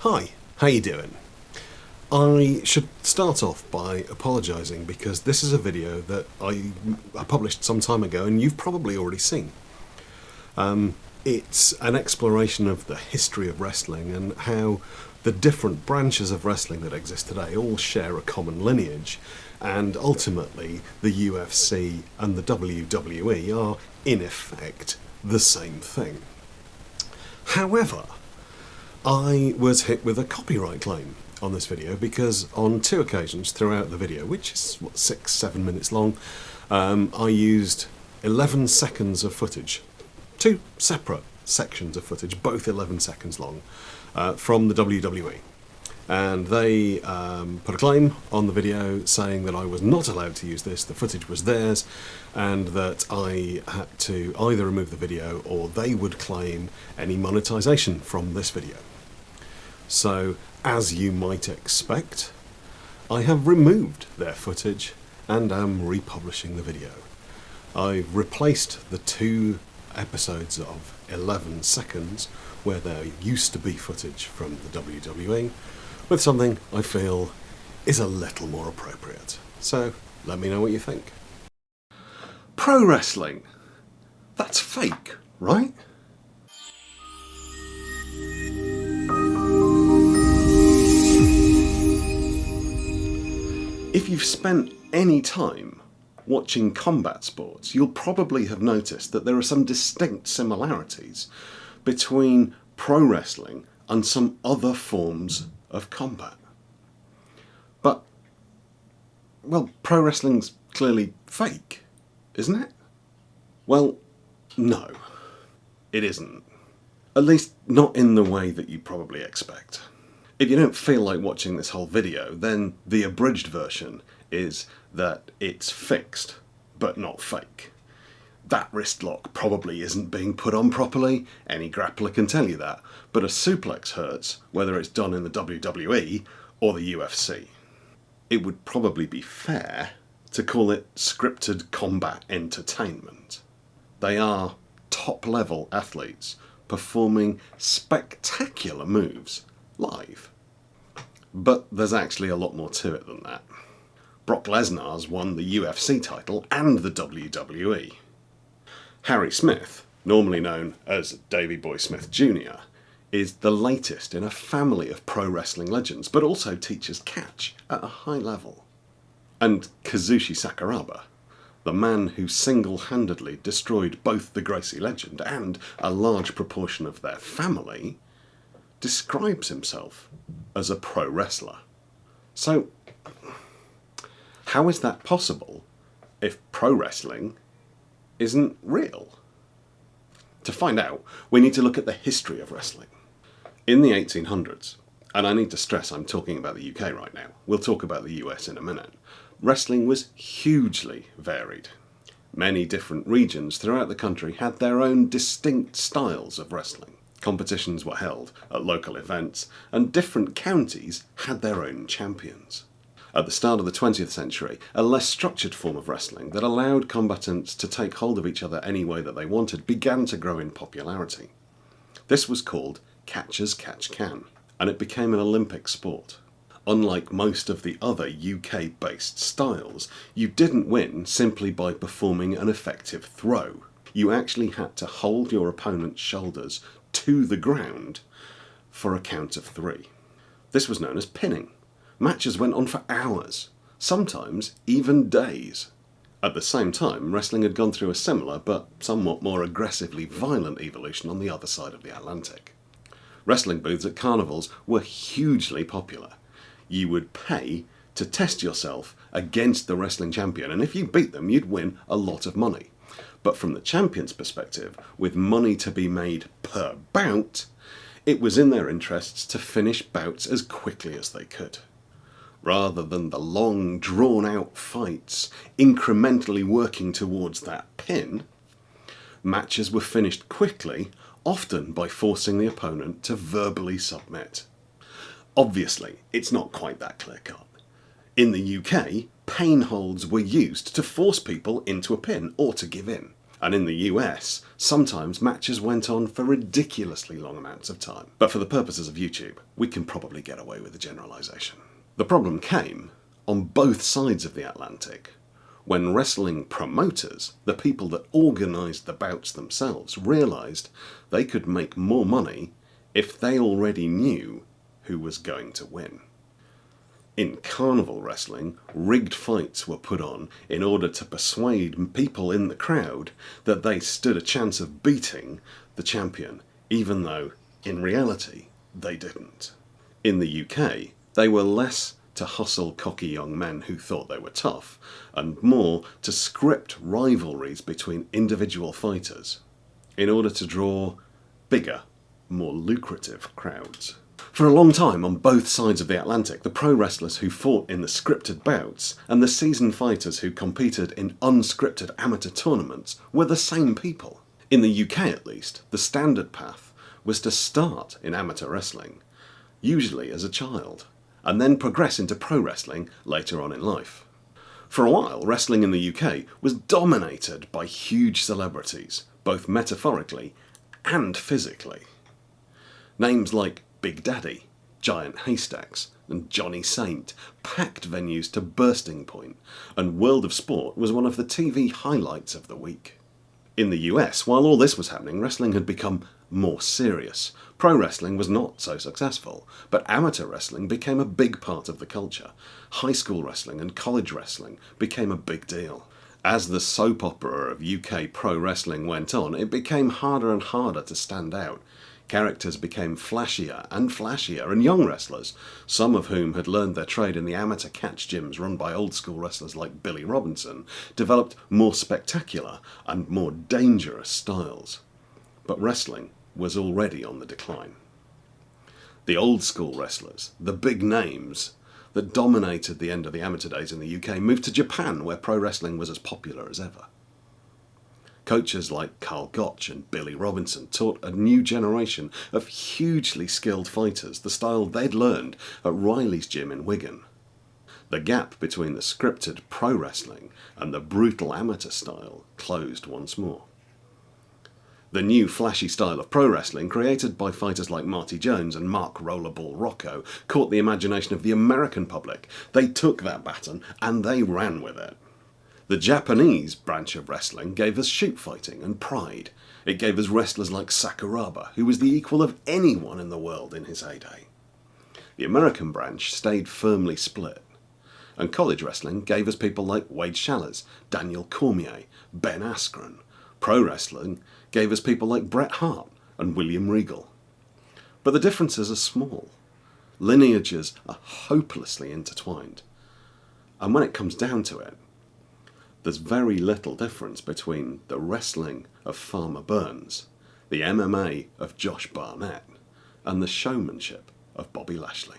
Hi, how you doing? I should start off by apologising because this is a video that I published some time ago and you've probably already seen. It's an exploration of the history of wrestling and how the different branches of wrestling that exist today all share a common lineage, and ultimately the UFC and the WWE are, in effect, the same thing. However, I was hit with a copyright claim on this video because on two occasions throughout the video, which is 6-7 minutes long, I used 11 seconds of footage, two separate sections of footage, both 11 seconds long, from the WWE. And they put a claim on the video saying that I was not allowed to use this, the footage was theirs, and that I had to either remove the video or they would claim any monetization from this video. So, as you might expect, I have removed their footage and am republishing the video. I've replaced the two episodes of 11 seconds where there used to be footage from the WWE with something I feel is a little more appropriate. So, let me know what you think. Pro wrestling. That's fake, right? If you've spent any time watching combat sports, you'll probably have noticed that there are some distinct similarities between pro wrestling and some other forms of combat. But, well, pro wrestling's clearly fake, isn't it? Well, no, it isn't. At least not in the way that you probably expect. If you don't feel like watching this whole video, then the abridged version is that it's fixed, but not fake. That wrist lock probably isn't being put on properly, any grappler can tell you that, but a suplex hurts whether it's done in the WWE or the UFC. It would probably be fair to call it scripted combat entertainment. They are top-level athletes performing spectacular moves live. But there's actually a lot more to it than that. Brock Lesnar's won the UFC title and the WWE. Harry Smith, normally known as Davey Boy Smith Jr., is the latest in a family of pro wrestling legends, but also teaches catch at a high level. And Kazushi Sakuraba, the man who single-handedly destroyed both the Gracie legend and a large proportion of their family, describes himself as a pro wrestler. So, how is that possible if pro wrestling isn't real? To find out, we need to look at the history of wrestling. In the 1800s, and I need to stress I'm talking about the UK right now, we'll talk about the US in a minute, wrestling was hugely varied. Many different regions throughout the country had their own distinct styles of wrestling. Competitions were held at local events, and different counties had their own champions. At the start of the 20th century, a less structured form of wrestling that allowed combatants to take hold of each other any way that they wanted began to grow in popularity. This was called catch as catch can, and it became an Olympic sport. Unlike most of the other UK-based styles, you didn't win simply by performing an effective throw. You actually had to hold your opponent's shoulders to the ground for a count of 3. This was known as pinning. Matches went on for hours, sometimes even days. At the same time, wrestling had gone through a similar but somewhat more aggressively violent evolution on the other side of the Atlantic. Wrestling booths at carnivals were hugely popular. You would pay to test yourself against the wrestling champion, and if you beat them, you'd win a lot of money. But from the champion's perspective, with money to be made per bout, it was in their interests to finish bouts as quickly as they could. Rather than the long, drawn-out fights, incrementally working towards that pin, matches were finished quickly, often by forcing the opponent to verbally submit. Obviously, it's not quite that clear-cut. In the UK, pain holds were used to force people into a pin or to give in. And in the US, sometimes matches went on for ridiculously long amounts of time. But for the purposes of YouTube, we can probably get away with the generalisation. The problem came on both sides of the Atlantic, when wrestling promoters, the people that organised the bouts themselves, realised they could make more money if they already knew who was going to win. In carnival wrestling, rigged fights were put on in order to persuade people in the crowd that they stood a chance of beating the champion, even though, in reality, they didn't. In the UK, they were less to hustle cocky young men who thought they were tough, and more to script rivalries between individual fighters in order to draw bigger, more lucrative crowds. For a long time, on both sides of the Atlantic, the pro wrestlers who fought in the scripted bouts and the seasoned fighters who competed in unscripted amateur tournaments were the same people. In the UK at least, the standard path was to start in amateur wrestling, usually as a child, and then progress into pro wrestling later on in life. For a while, wrestling in the UK was dominated by huge celebrities, both metaphorically and physically. Names like Big Daddy, Giant Haystacks, and Johnny Saint packed venues to bursting point, and World of Sport was one of the TV highlights of the week. In the US, while all this was happening, wrestling had become more serious. Pro wrestling was not so successful, but amateur wrestling became a big part of the culture. High school wrestling and college wrestling became a big deal. As the soap opera of UK pro wrestling went on, it became harder and harder to stand out. Characters became flashier, and young wrestlers, some of whom had learned their trade in the amateur catch gyms run by old school wrestlers like Billy Robinson, developed more spectacular and more dangerous styles. But wrestling was already on the decline. The old school wrestlers, the big names that dominated the end of the amateur days in the UK, moved to Japan, where pro wrestling was as popular as ever. Coaches like Carl Gotch and Billy Robinson taught a new generation of hugely skilled fighters the style they'd learned at Riley's gym in Wigan. The gap between the scripted pro wrestling and the brutal amateur style closed once more. The new flashy style of pro wrestling, created by fighters like Marty Jones and Mark Rollerball Rocco, caught the imagination of the American public. They took that baton and they ran with it. The Japanese branch of wrestling gave us shoot fighting and pride. It gave us wrestlers like Sakuraba, who was the equal of anyone in the world in his heyday. The American branch stayed firmly split. And college wrestling gave us people like Wade Shallers, Daniel Cormier, Ben Askren. Pro wrestling gave us people like Bret Hart and William Regal. But the differences are small. Lineages are hopelessly intertwined. And when it comes down to it, there's very little difference between the wrestling of Farmer Burns, the MMA of Josh Barnett, and the showmanship of Bobby Lashley.